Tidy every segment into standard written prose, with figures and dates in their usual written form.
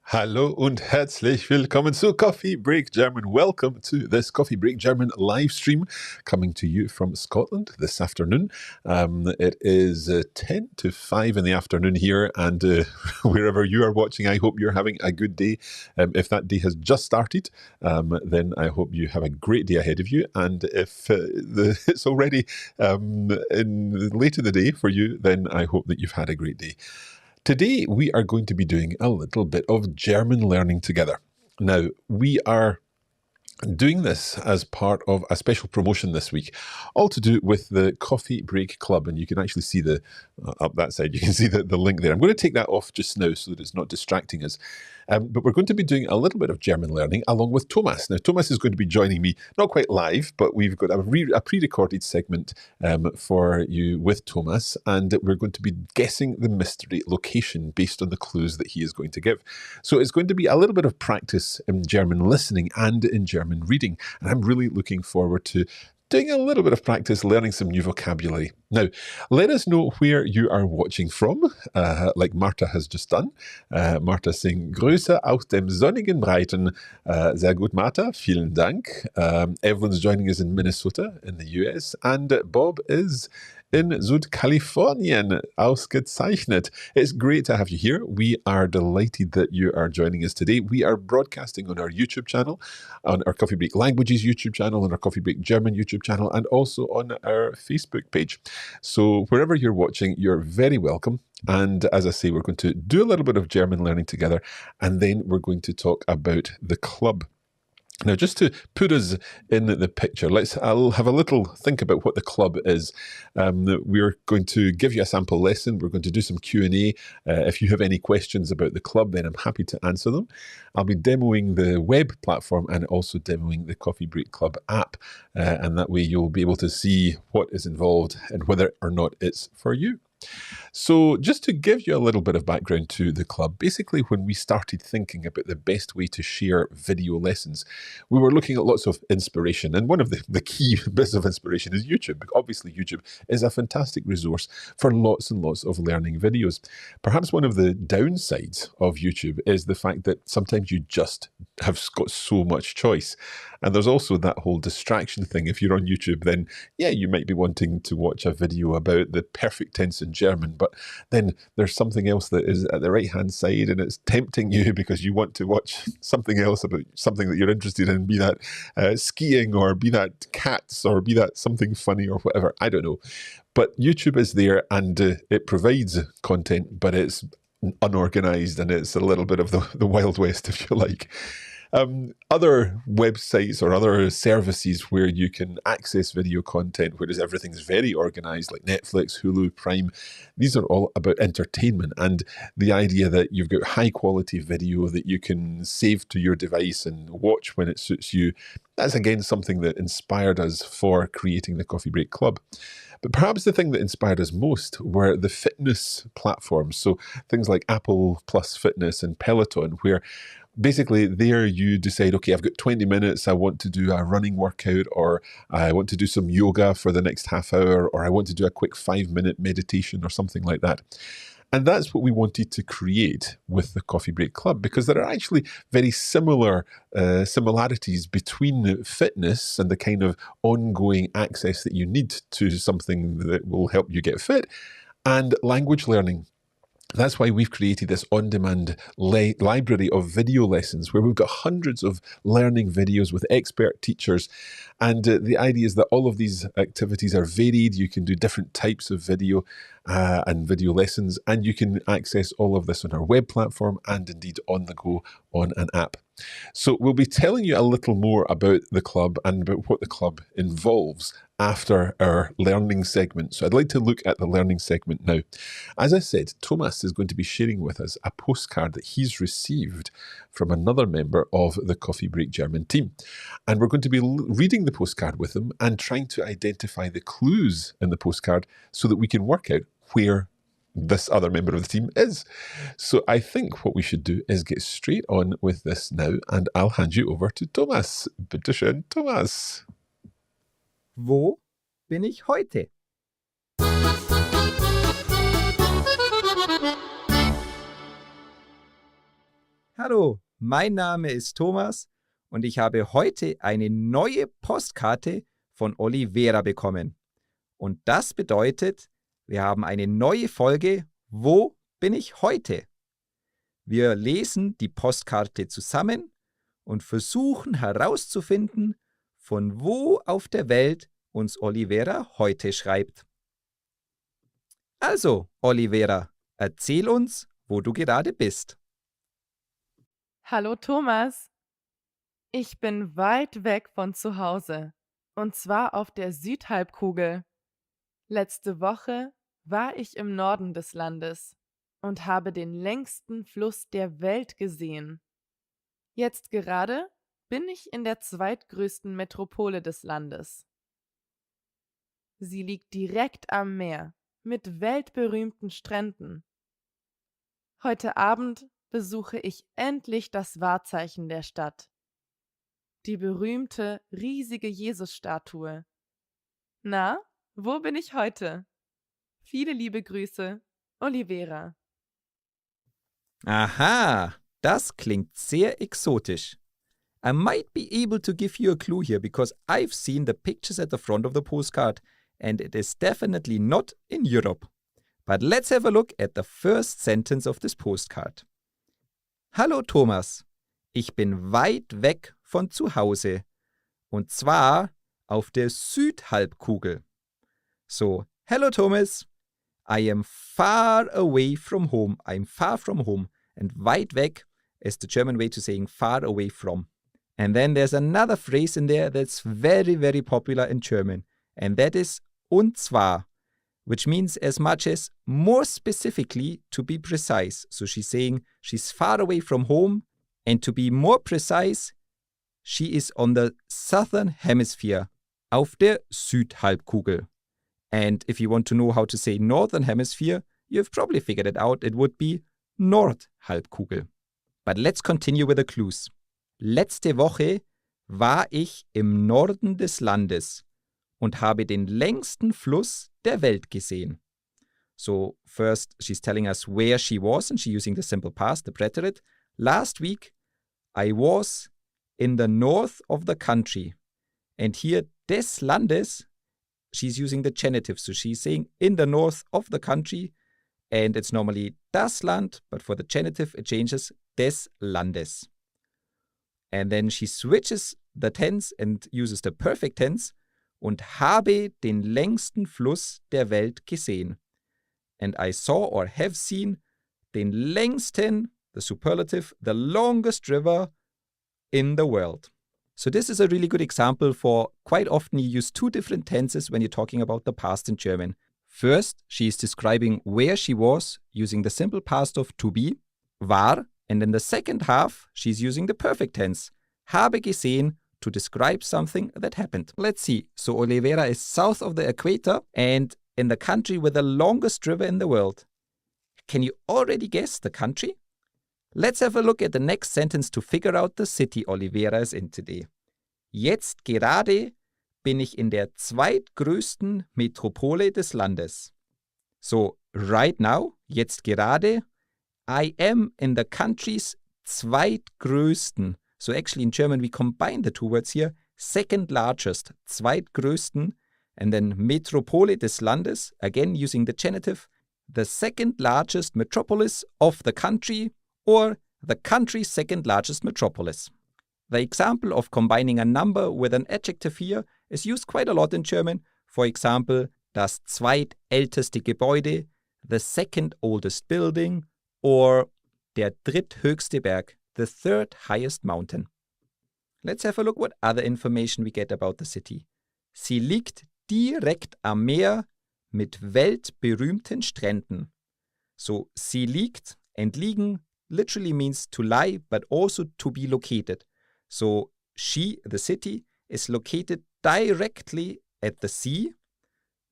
Hallo und herzlich willkommen zu Coffee Break German. Welcome to this Coffee Break German live stream coming to you from Scotland this afternoon. It is 10 to 5 in the afternoon here, and wherever you are watching, I hope you're having a good day. If that day has just started, then I hope you have a great day ahead of you. And if it's already late in the day for you, then I hope that you've had a great day. Today, we are going to be doing a little bit of German learning together. Now, we are doing this as part of a special promotion this week, all to do with the Coffee Break Club. And you can actually see up that side, you can see the link there. I'm going to take that off just now so that it's not distracting us. But we're going to be doing a little bit of German learning along with Thomas. Now, Thomas is going to be joining me, not quite live, but we've got a pre-recorded segment for you with Thomas, and we're going to be guessing the mystery location based on the clues that he is going to give. So it's going to be a little bit of practice in German listening and in German reading, and I'm really looking forward to doing a little bit of practice, learning some new vocabulary. Now, let us know where you are watching from, like Marta has just done. Marta saying, Grüße aus dem sonnigen Breiten. Sehr gut, Marta. Vielen Dank. Everyone's joining us in Minnesota in the US, and Bob is in Südkalifornien. Ausgezeichnet. It's great to have you here. We are delighted that you are joining us today. We are broadcasting on our YouTube channel, on our Coffee Break Languages YouTube channel, on our Coffee Break German YouTube channel, and also on our Facebook page. So wherever you're watching, you're very welcome. And as I say, we're going to do a little bit of German learning together, and then we're going to talk about the club. Now, just to put us in the picture, I'll have a little think about what the club is. We're going to give you a sample lesson. We're going to do some Q&A. If you have any questions about the club, then I'm happy to answer them. I'll be demoing the web platform and also demoing the Coffee Break Club app. And that way you'll be able to see what is involved and whether or not it's for you. So just to give you a little bit of background to the club, basically when we started thinking about the best way to share video lessons, we were looking at lots of inspiration. And one of the key bits of inspiration is YouTube. Obviously, YouTube is a fantastic resource for lots and lots of learning videos. Perhaps one of the downsides of YouTube is the fact that sometimes you just have got so much choice. And there's also that whole distraction thing. If you're on YouTube, then yeah, you might be wanting to watch a video about the perfect tense in German, but then there's something else that is at the right-hand side and it's tempting you because you want to watch something else about something that you're interested in, be that skiing or be that cats or be that something funny or whatever. I don't know. But YouTube is there and it provides content, but it's unorganized and it's a little bit of the Wild West, if you like. Other websites or other services where you can access video content, whereas everything's very organized, like Netflix, Hulu, Prime, these are all about entertainment and the idea that you've got high quality video that you can save to your device and watch when it suits you. That's again something that inspired us for creating the Coffee Break Club. But perhaps the thing that inspired us most were the fitness platforms. So things like Apple Plus Fitness and Peloton, where basically there you decide, okay, I've got 20 minutes, I want to do a running workout, or I want to do some yoga for the next half hour, or I want to do a quick 5-minute meditation or something like that. And that's what we wanted to create with the Coffee Break Club, because there are actually very similar similarities between fitness and the kind of ongoing access that you need to something that will help you get fit and language learning. That's why we've created this on-demand library of video lessons where we've got hundreds of learning videos with expert teachers. And the idea is that all of these activities are varied. You can do different types of video and video lessons, and you can access all of this on our web platform and indeed on the go on an app. So we'll be telling you a little more about the club and about what the club involves after our learning segment. So I'd like to look at the learning segment now. As I said, Thomas is going to be sharing with us a postcard that he's received from another member of the Coffee Break German team. And we're going to be reading the postcard with him and trying to identify the clues in the postcard so that we can work out where this other member of the team is. So I think what we should do is get straight on with this now, and I'll hand you over to Thomas. Bitte schön, Thomas. Wo bin ich heute? Hallo, mein Name ist Thomas und ich habe heute eine neue Postkarte von Olivera bekommen. Und das bedeutet, wir haben eine neue Folge Wo bin ich heute? Wir lesen die Postkarte zusammen und versuchen herauszufinden, von wo auf der Welt uns Olivera heute schreibt. Also, Olivera, erzähl uns, wo du gerade bist. Hallo Thomas, ich bin weit weg von zu Hause, und zwar auf der Südhalbkugel. Letzte Woche war ich im Norden des Landes und habe den längsten Fluss der Welt gesehen. Jetzt gerade bin ich in der zweitgrößten Metropole des Landes. Sie liegt direkt am Meer mit weltberühmten Stränden. Heute Abend besuche ich endlich das Wahrzeichen der Stadt. Die berühmte, riesige Jesusstatue. Na, wo bin ich heute? Viele liebe Grüße, Olivera. Aha, das klingt sehr exotisch. I might be able to give you a clue here because I've seen the pictures at the front of the postcard and it is definitely not in Europe. But let's have a look at the first sentence of this postcard. Hallo Thomas, ich bin weit weg von zu Hause und zwar auf der Südhalbkugel. So, hello Thomas, I am far away from home. I'm far from home. And weit weg is the German way to saying far away from. And then there's another phrase in there that's very, very popular in German. And that is und zwar, which means as much as more specifically to be precise. So she's saying she's far away from home. And to be more precise, she is on the southern hemisphere, auf der Südhalbkugel. And if you want to know how to say northern hemisphere, you've probably figured it out. It would be Nordhalbkugel. But let's continue with the clues. Letzte Woche war ich im Norden des Landes und habe den längsten Fluss der Welt gesehen. So first she's telling us where she was and she's using the simple past, the preterite. Last week I was in the north of the country. And here des Landes, she's using the genitive. So she's saying in the north of the country, and it's normally das Land, but for the genitive it changes des Landes. And then she switches the tense and uses the perfect tense und habe den längsten Fluss der Welt gesehen. And I saw or have seen den längsten, the superlative, the longest river in the world. So this is a really good example for quite often you use two different tenses when you're talking about the past in German. First, she is describing where she was using the simple past of to be, war, and in the second half, she's using the perfect tense, habe gesehen, to describe something that happened. Let's see. So Olivera is south of the equator and in the country with the longest river in the world. Can you already guess the country? Let's have a look at the next sentence to figure out the city Olivera is in today. Jetzt gerade bin ich in der zweitgrößten Metropole des Landes. So, right now, jetzt gerade, I am in the country's zweitgrößten. So actually in German we combine the two words here, second largest, zweitgrößten, and then Metropole des Landes, again using the genitive, the second largest metropolis of the country, or the country's second largest metropolis. The example of combining a number with an adjective here is used quite a lot in German. For example, das zweitälteste Gebäude, the second oldest building, or der dritthöchste Berg, the third highest mountain. Let's have a look what other information we get about the city. Sie liegt direkt am Meer mit weltberühmten Stränden. So, sie liegt, and liegen literally means to lie, but also to be located. So, she, the city, is located directly at the sea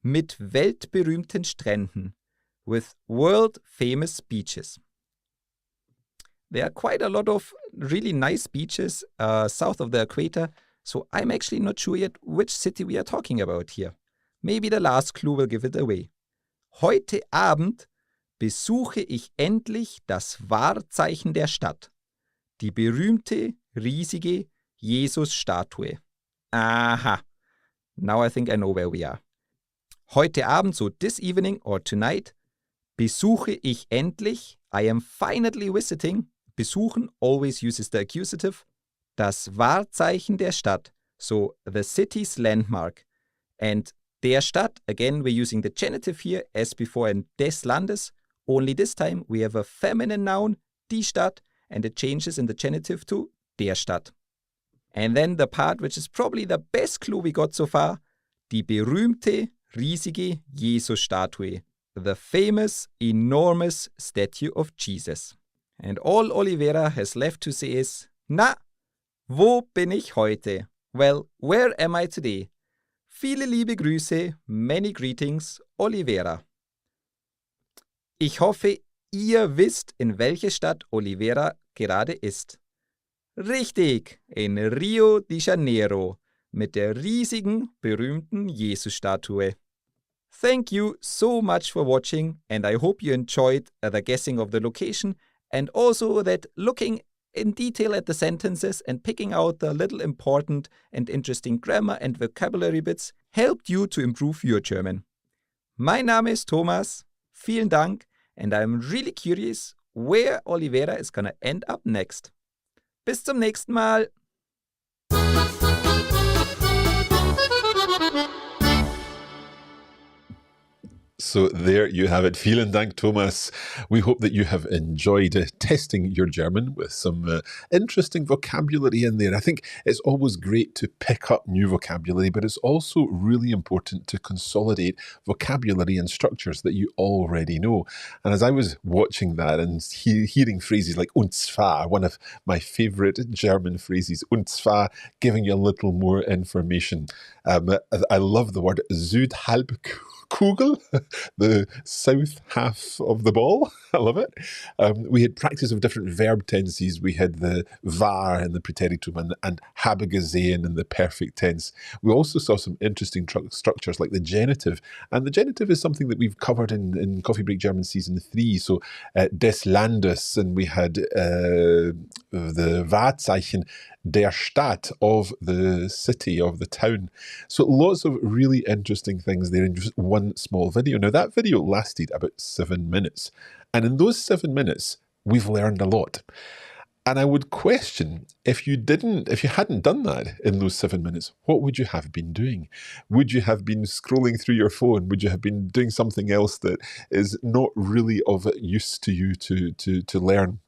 mit weltberühmten Stränden, with world-famous beaches. There are quite a lot of really nice beaches south of the equator, so I'm actually not sure yet which city we are talking about here. Maybe the last clue will give it away. Heute Abend besuche ich endlich das Wahrzeichen der Stadt. Die berühmte, riesige Jesus-Statue. Aha. Now I think I know where we are. Heute Abend, so this evening or tonight, besuche ich endlich, I am finally visiting, besuchen always uses the accusative, das Wahrzeichen der Stadt, so the city's landmark. And der Stadt, again we're using the genitive here as before in des Landes, only this time we have a feminine noun, die Stadt, and it changes in the genitive to der Stadt. And then the part which is probably the best clue we got so far, die berühmte, riesige Jesus-Statue, the famous, enormous statue of Jesus. And all Olivera has left to say is, na, wo bin ich heute? Well, where am I today? Viele liebe Grüße, many greetings, Olivera. Ich hoffe, ihr wisst, in welcher Stadt Olivera gerade ist. Richtig, in Rio de Janeiro, mit der riesigen, berühmten Jesus-Statue. Thank you so much for watching, and I hope you enjoyed the guessing of the location, and also that looking in detail at the sentences and picking out the little important and interesting grammar and vocabulary bits helped you to improve your German. Mein Name ist Thomas, vielen Dank, and I'm really curious where Olivera is gonna end up next. Bis zum nächsten Mal! So there you have it. Vielen Dank, Thomas. We hope that you have enjoyed testing your German with some interesting vocabulary in there. I think it's always great to pick up new vocabulary, but it's also really important to consolidate vocabulary and structures that you already know. And as I was watching that and hearing phrases like und zwar, one of my favorite German phrases, und zwar, giving you a little more information. I love the word Südhalbkugel, the south half of the ball. I love it. We had practice of different verb tenses. We had the war and the Präteritum and habe gesehen in the perfect tense. We also saw some interesting structures like the genitive. And the genitive is something that we've covered in Coffee Break German Season 3. So des Landes, and we had the Wahrzeichen der Stadt, of the city, of the town. So lots of really interesting things there in just one small video. Now that video lasted about 7 minutes. And in those 7 minutes, we've learned a lot. And I would question, if you hadn't done that in those 7 minutes, what would you have been doing? Would you have been scrolling through your phone? Would you have been doing something else that is not really of use to you to learn?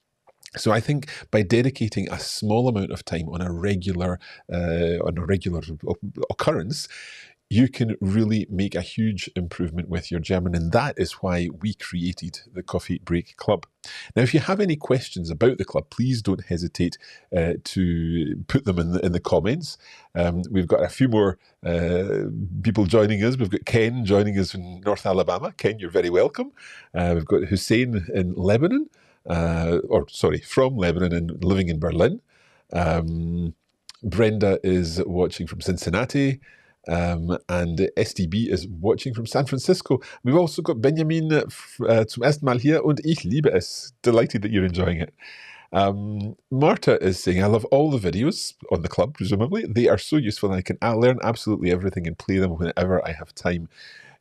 So I think by dedicating a small amount of time on a regular occurrence, you can really make a huge improvement with your German, and that is why we created the Coffee Break Club. Now, if you have any questions about the club, please don't hesitate to put them in the comments. We've got a few more people joining us. We've got Ken joining us in North Alabama. Ken, you're very welcome. We've got Hussein in Lebanon. From Lebanon and living in Berlin. Brenda is watching from Cincinnati, and SDB is watching from San Francisco. We've also got Benjamin zum ersten Mal hier und ich liebe es. Delighted that you're enjoying it. Marta is saying, I love all the videos on the club, presumably. They are so useful and I can learn absolutely everything and play them whenever I have time.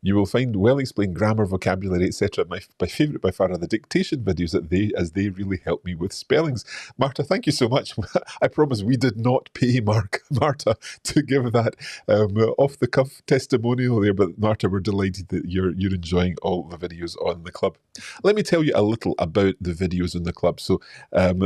You will find well-explained grammar, vocabulary, etc. My favourite by far are the dictation videos as they really help me with spellings. Marta, thank you so much. I promise we did not pay Marta to give that off-the-cuff testimonial there, but Marta, we're delighted that you're enjoying all the videos on the club. Let me tell you a little about the videos in the club. So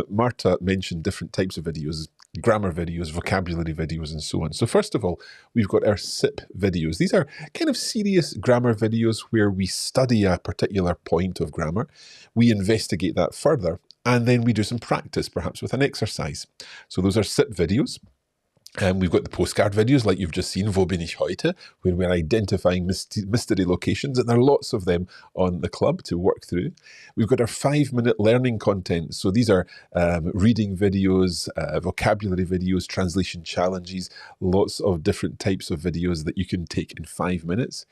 Marta mentioned different types of videos, grammar videos, vocabulary videos, and so on. So first of all, we've got our SIP videos. These are kind of serious grammar videos where we study a particular point of grammar, we investigate that further, and then we do some practice, perhaps with an exercise. So those are SIP videos. We've got the postcard videos like you've just seen, Wo bin ich heute, where we're identifying mystery locations, and there are lots of them on the club to work through. We've got our 5-minute learning content. So these are reading videos, vocabulary videos, translation challenges, lots of different types of videos that you can take in 5 minutes.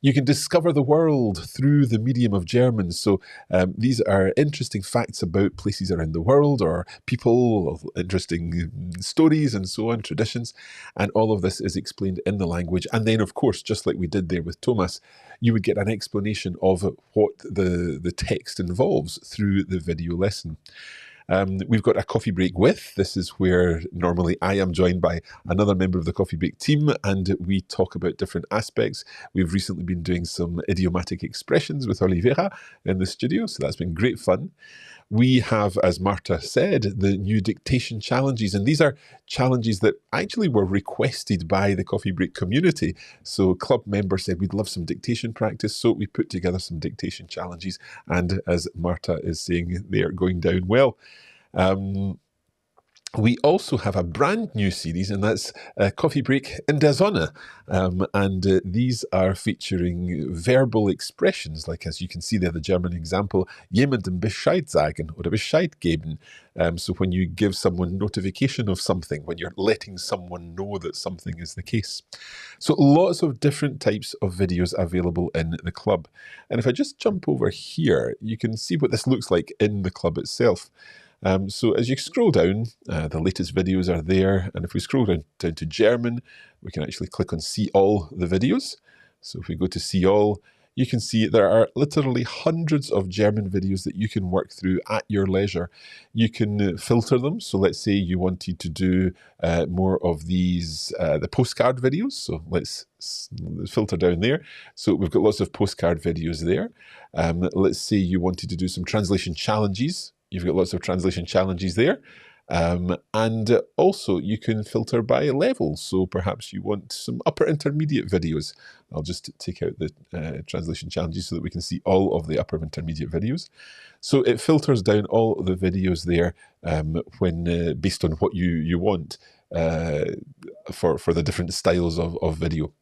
You can discover the world through the medium of German. So these are interesting facts about places around the world or people, interesting stories and so on, traditions. And all of this is explained in the language. And then, of course, just like we did there with Thomas, you would get an explanation of what the text involves through the video lesson. We've got a coffee break with. This is where normally I am joined by another member of the coffee break team and we talk about different aspects. We've recently been doing some idiomatic expressions with Oliveira in the studio, so that's been great fun. We have, as Marta said, the new dictation challenges, and these are challenges that actually were requested by the coffee break community. So club members said we'd love some dictation practice, so we put together some dictation challenges, and as Marta is saying, they are going down well. We also have a brand new series, and that's Coffee Break in der Sonne. These are featuring verbal expressions, like as you can see there, the German example, jemandem Bescheid sagen oder Bescheid geben. So when you give someone notification of something, when you're letting someone know that something is the case. So lots of different types of videos available in the club. And if I just jump over here, you can see what this looks like in the club itself. So as you scroll down, the latest videos are there. And if we scroll down to German, we can actually click on See All the videos. So if we go to See All, you can see there are literally hundreds of German videos that you can work through at your leisure. You can filter them. So let's say you wanted to do more of these, the postcard videos. So let's filter down there. So we've got lots of postcard videos there. Let's say you wanted to do some translation challenges. You've got lots of translation challenges there. And also you can filter by levels. So perhaps you want some upper intermediate videos. I'll just take out the translation challenges so that we can see all of the upper intermediate videos. So it filters down all the videos there when based on what you want for the different styles of video.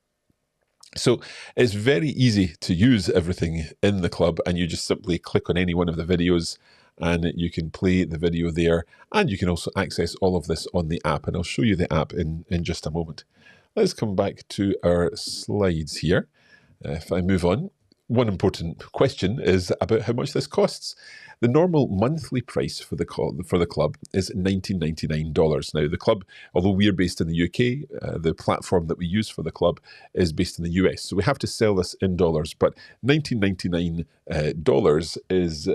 So it's very easy to use everything in the club, and you just simply click on any one of the videos and you can play the video there, and you can also access all of this on the app, and I'll show you the app in just a moment. Let's come back to our slides here. If I move on, one important question is about how much this costs. The normal monthly price for the club is $19.99. Now, the club, although we're based in the UK, the platform that we use for the club is based in the US. So we have to sell this in dollars, but $19.99 is...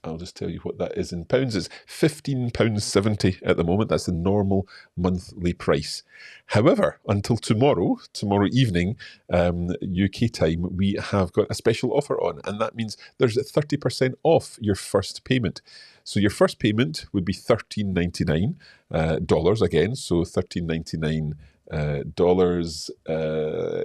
I'll just tell you what that is in pounds. It's £15.70 at the moment. That's the normal monthly price. However, until tomorrow evening, UK time, we have got a special offer on, and that means there's 30% off your first payment. So your first payment would be $13.99 again, so $13.99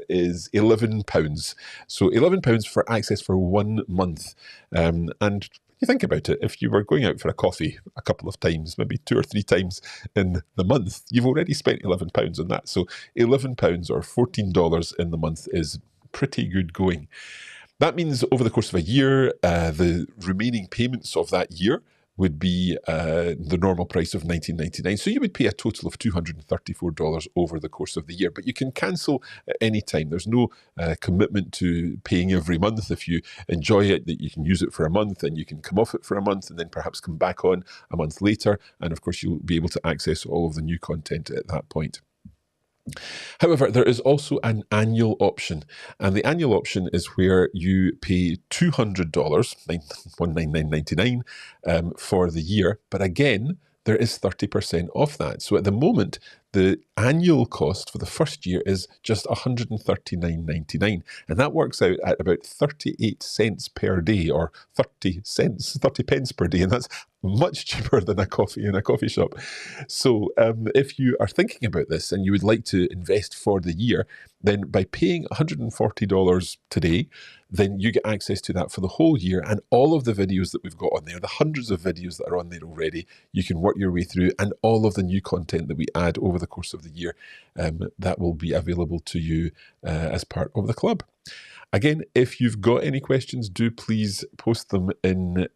is £11. So £11 for access for 1 month. And you think about it, if you were going out for a coffee a couple of times, maybe 2 or 3 times in the month, you've already spent £11 on that. So £11 or $14 in the month is pretty good going. That means over the course of a year, the remaining payments of that year would be the normal price of $19.99. So you would pay a total of $234 over the course of the year. But you can cancel at any time. There's no commitment to paying every month. If you enjoy it, that you can use it for a month and you can come off it for a month and then perhaps come back on a month later. And of course, you'll be able to access all of the new content at that point. However, there is also an annual option, and the annual option is where you pay $200, $199.99 for the year, but again, there is 30% off that. So at the moment, the annual cost for the first year is just $139.99, and that works out at about 38 cents per day, or 30 pence per day, and that's much cheaper than a coffee in a coffee shop. So if you are thinking about this and you would like to invest for the year, then by paying $140 today, then you get access to that for the whole year, and all of the videos that we've got on there, the hundreds of videos that are on there already, you can work your way through, and all of the new content that we add over the course of the year, that will be available to you as part of the club. Again, if you've got any questions, do please post them in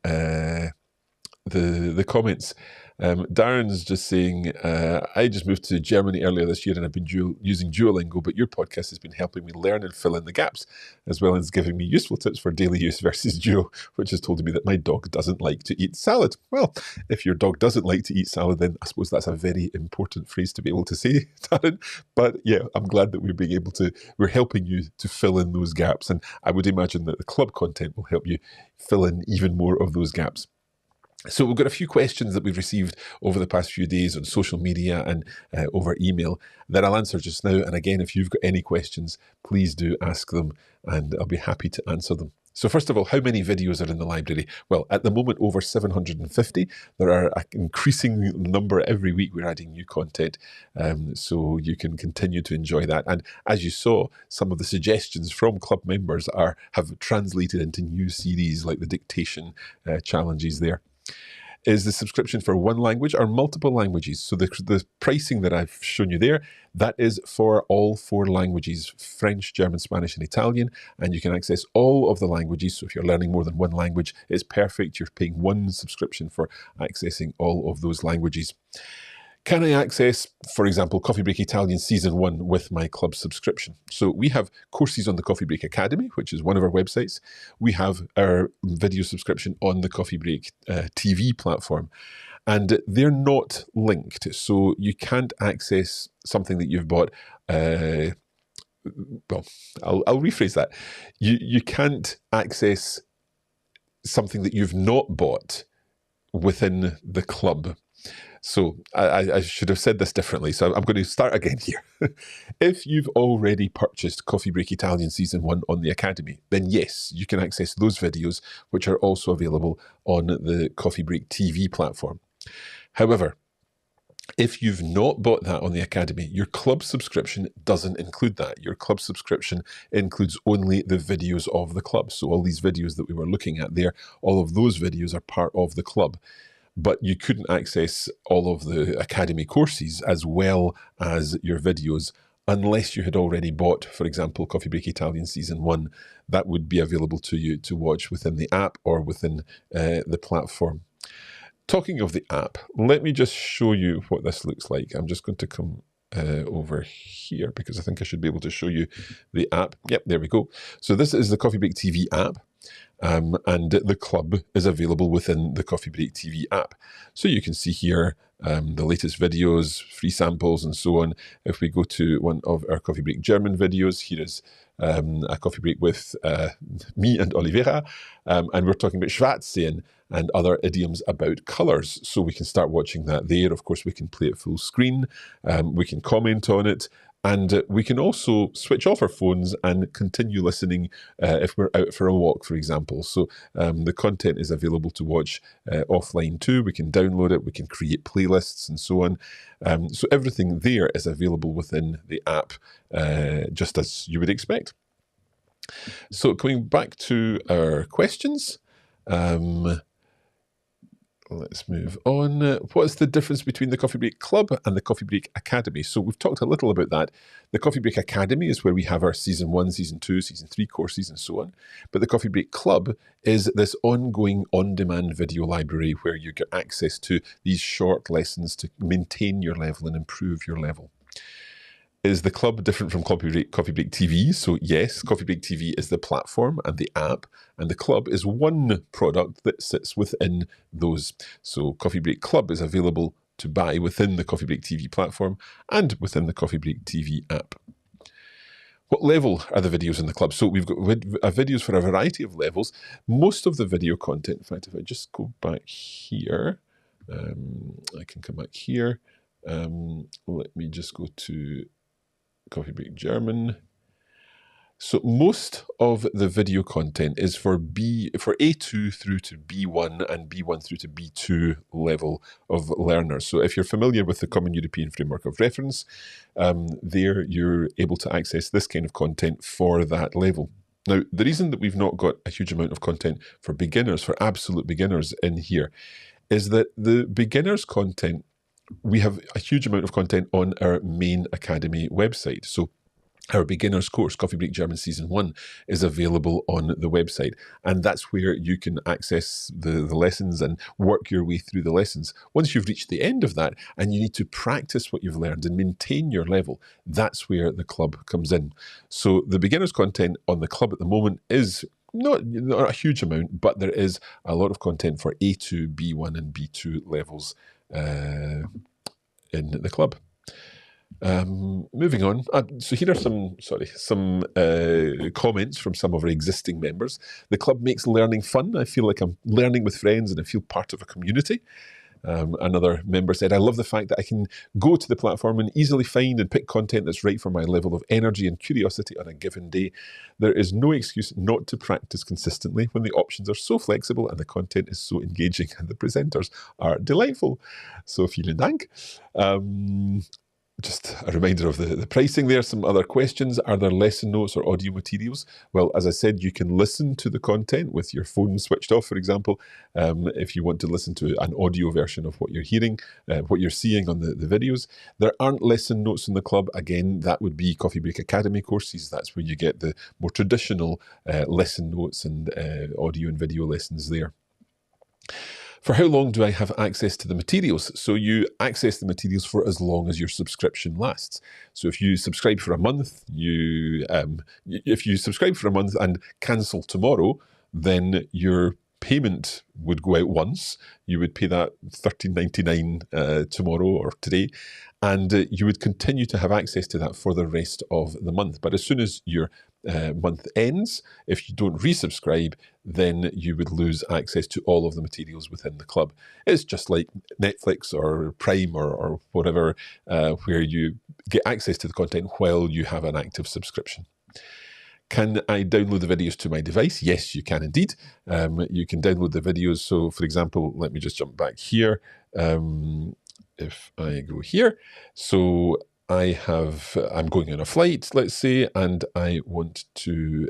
the comments. Darren's just saying, I just moved to Germany earlier this year and I've been using Duolingo, but your podcast has been helping me learn and fill in the gaps, as well as giving me useful tips for daily use versus Duo, which has told me that my dog doesn't like to eat salad. Well, if your dog doesn't like to eat salad, then I suppose that's a very important phrase to be able to say, Darren. But yeah, I'm glad that we're helping you to fill in those gaps. And I would imagine that the club content will help you fill in even more of those gaps. So we've got a few questions that we've received over the past few days on social media and over email that I'll answer just now. And again, if you've got any questions, please do ask them and I'll be happy to answer them. So first of all, how many videos are in the library? Well, at the moment, over 750. There are an increasing number every week. We're adding new content, so you can continue to enjoy that. And as you saw, some of the suggestions from club members have translated into new series like the dictation challenges there. Is the subscription for one language or multiple languages? So the pricing that I've shown you there, that is for all 4 languages, French, German, Spanish, and Italian, and you can access all of the languages. So if you're learning more than one language, it's perfect. You're paying one subscription for accessing all of those languages. Can I access, for example, Coffee Break Italian Season 1 with my club subscription? So we have courses on the Coffee Break Academy, which is one of our websites. We have our video subscription on the Coffee Break TV platform. And they're not linked, so you can't access something that you've bought. Well, I'll rephrase that. You can't access something that you've not bought within the club. So I should have said this differently, so I'm going to start again here. If you've already purchased Coffee Break Italian Season 1 on the Academy, then yes, you can access those videos, which are also available on the Coffee Break TV platform. However, if you've not bought that on the Academy, your club subscription doesn't include that. Your club subscription includes only the videos of the club. So all these videos that we were looking at there, all of those videos are part of the club. But you couldn't access all of the Academy courses as well as your videos unless you had already bought, for example, Coffee Break Italian Season 1. That would be available to you to watch within the app or within the platform. Talking of the app, let me just show you what this looks like. I'm just going to come over here because I think I should be able to show you the app. Yep, there we go. So this is the Coffee Break TV app. And the club is available within the Coffee Break TV app. So you can see here the latest videos, free samples, and so on. If we go to one of our Coffee Break German videos, here is a coffee break with me and Oliveira, and we're talking about Schwarzsehen and other idioms about colours. So we can start watching that there. Of course, we can play it full screen. We can comment on it. And we can also switch off our phones and continue listening if we're out for a walk, for example. So the content is available to watch offline too. We can download it, we can create playlists and so on. So everything there is available within the app, just as you would expect. So coming back to our questions. Let's move on. What's the difference between the Coffee Break Club and the Coffee Break Academy? So we've talked a little about that. The Coffee Break Academy is where we have our Season 1, Season 2, Season 3 courses and so on. But the Coffee Break Club is this ongoing on-demand video library where you get access to these short lessons to maintain your level and improve your level. Is the club different from Coffee Break TV? So yes, Coffee Break TV is the platform and the app, and the club is one product that sits within those. So Coffee Break Club is available to buy within the Coffee Break TV platform and within the Coffee Break TV app. What level are the videos in the club? So we've got videos for a variety of levels. Most of the video content, in fact, if I just go back here, I can come back here. Let me just go to Coffee Break German. So most of the video content is for A2 through to B1 and B1 through to B2 level of learners. So if you're familiar with the Common European Framework of Reference, there you're able to access this kind of content for that level. Now, the reason that we've not got a huge amount of content for beginners, for absolute beginners in here, is that the beginners content, we have a huge amount of content on our main Academy website. So Our beginners course, Coffee Break German Season 1, is available on the website. And that's where you can access the lessons and work your way through the lessons. Once you've reached the end of that and you need to practice what you've learned and maintain your level, that's where the club comes in. So the beginners content on the club at the moment is not a huge amount, but there is a lot of content for A2, B1 and B2 levels in the club. Moving on. So here are some comments from some of our existing members. The club makes learning fun. I feel like I'm learning with friends and I feel part of a community. Another member said, I love the fact that I can go to the platform and easily find and pick content that's right for my level of energy and curiosity on a given day. There is no excuse not to practice consistently when the options are so flexible and the content is so engaging and the presenters are delightful. So vielen Dank. Just a reminder of the pricing there. Some other questions. Are there lesson notes or audio materials? Well, as I said, you can listen to the content with your phone switched off, for example, if you want to listen to an audio version of what you're hearing, what you're seeing on the videos. There aren't lesson notes in the club. Again, that would be Coffee Break Academy courses. That's where you get the more traditional lesson notes and audio and video lessons there. For how long do I have access to the materials? So you access the materials for as long as your subscription lasts. So if you subscribe for a month, if you subscribe for a month and cancel tomorrow, then your payment would go out once. You would pay that $13.99 tomorrow or today, and you would continue to have access to that for the rest of the month. But as soon as your month ends, if you don't resubscribe, then you would lose access to all of the materials within the club. It's just like Netflix or Prime or whatever, where you get access to the content while you have an active subscription. Can I download the videos to my device? Yes, you can indeed. You can download the videos. So, for example, let me just jump back here. If I go here, so I'm going on a flight, let's say, and I want to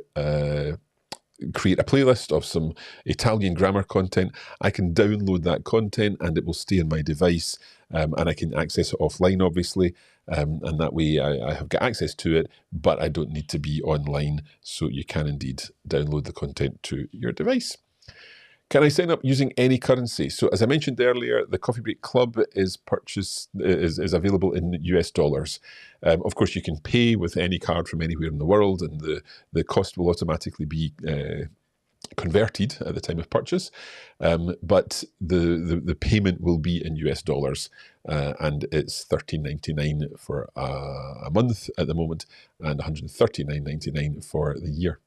create a playlist of some Italian grammar content. I can download that content and it will stay on my device, and I can access it offline, obviously, and that way I have got access to it, but I don't need to be online, so you can indeed download the content to your device. Can I sign up using any currency? So as I mentioned earlier, the Coffee Break Club is available in US dollars. Of course, you can pay with any card from anywhere in the world, and the cost will automatically be converted at the time of purchase. But the payment will be in US dollars, and it's $13.99 for a month at the moment, and $139.99 for the year.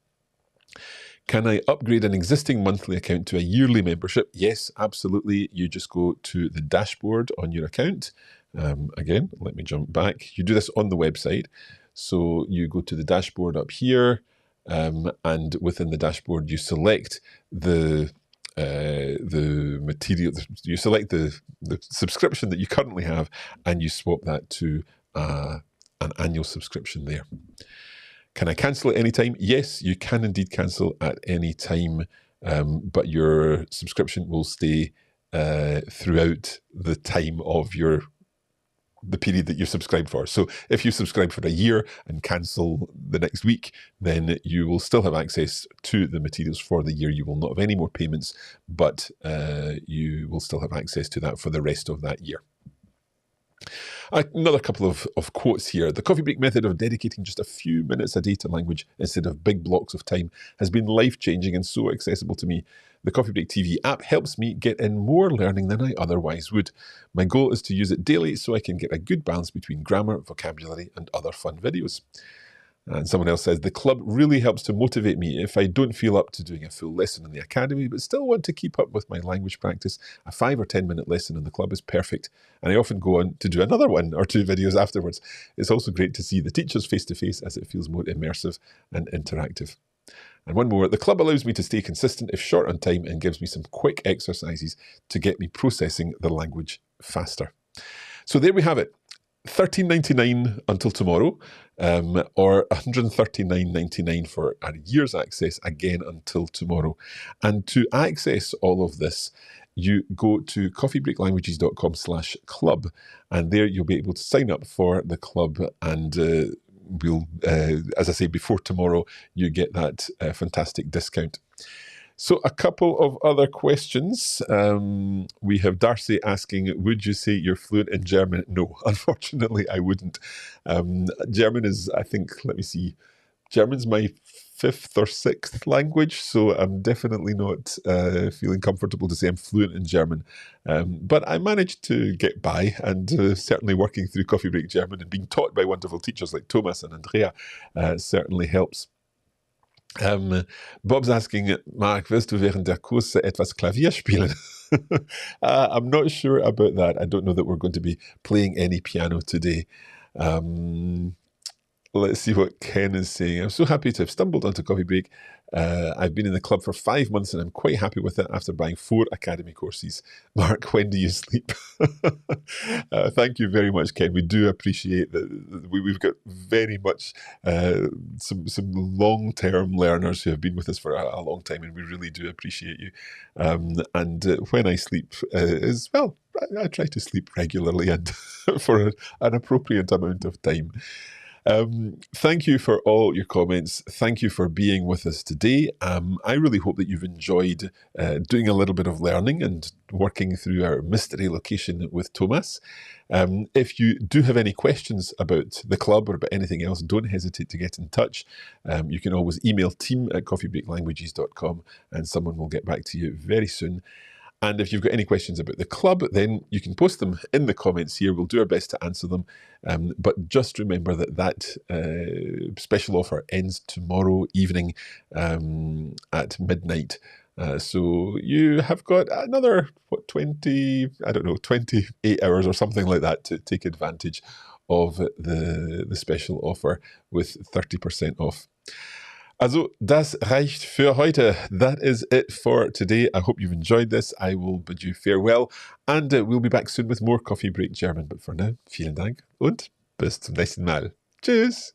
Can I upgrade an existing monthly account to a yearly membership? Yes, absolutely. You just go to the dashboard on your account. Again, let me jump back. You do this on the website. So you go to the dashboard up here, and within the dashboard, you select the material. You select the subscription that you currently have, and you swap that to an annual subscription there. Can I cancel at any time? Yes, you can indeed cancel at any time, but your subscription will stay throughout the time of the period that you've subscribed for. So if you subscribe for a year and cancel the next week, then you will still have access to the materials for the year. You will not have any more payments, but you will still have access to that for the rest of that year. Another couple of quotes here. The coffee break method of dedicating just a few minutes a day to language instead of big blocks of time has been life-changing and so accessible to me. The Coffee Break TV app helps me get in more learning than I otherwise would. My goal is to use it daily so I can get a good balance between grammar, vocabulary, and other fun videos. And someone else says, the club really helps to motivate me if I don't feel up to doing a full lesson in the academy, but still want to keep up with my language practice. A 5 or 10 minute lesson in the club is perfect. And I often go on to do another 1 or 2 videos afterwards. It's also great to see the teachers face to face as it feels more immersive and interactive. And one more, the club allows me to stay consistent if short on time and gives me some quick exercises to get me processing the language faster. So there we have it. $13.99 until tomorrow, or $139.99 for a year's access, again until tomorrow. And to access all of this, you go to coffeebreaklanguages.com/club, and there you'll be able to sign up for the club and we'll, as I say, before tomorrow, you get that fantastic discount. So a couple of other questions. We have Darcy asking, would you say you're fluent in German? No, unfortunately, I wouldn't. German is, I think, let me see, German's my fifth or sixth language, so I'm definitely not feeling comfortable to say I'm fluent in German. But I managed to get by, and certainly working through Coffee Break German and being taught by wonderful teachers like Thomas and Andrea certainly helps. Bob's asking, Mark, willst du während der Kurse etwas Klavier spielen? I'm not sure about that. I don't know that we're going to be playing any piano today. Let's see what Ken is saying. I'm so happy to have stumbled onto Coffee Break. I've been in the club for 5 months and I'm quite happy with it after buying 4 academy courses. Mark, when do you sleep? Thank you very much, Ken. We do appreciate that. We've got very much some long-term learners who have been with us for a long time, and we really do appreciate you. And when I sleep is, well, I try to sleep regularly and for an appropriate amount of time. Thank you for all your comments. Thank you for being with us today. I really hope that you've enjoyed doing a little bit of learning and working through our mystery location with Thomas. If you do have any questions about the club or about anything else, don't hesitate to get in touch. You can always email team@coffeebreaklanguages.com and someone will get back to you very soon. And if you've got any questions about the club, then you can post them in the comments here. We'll do our best to answer them. But just remember that special offer ends tomorrow evening at midnight. So you have got another, 28 hours or something like that to take advantage of the special offer with 30% off. Also, das reicht für heute. That is it for today. I hope you've enjoyed this. I will bid you farewell, and we'll be back soon with more Coffee Break German. But for now, vielen Dank und bis zum nächsten Mal. Tschüss!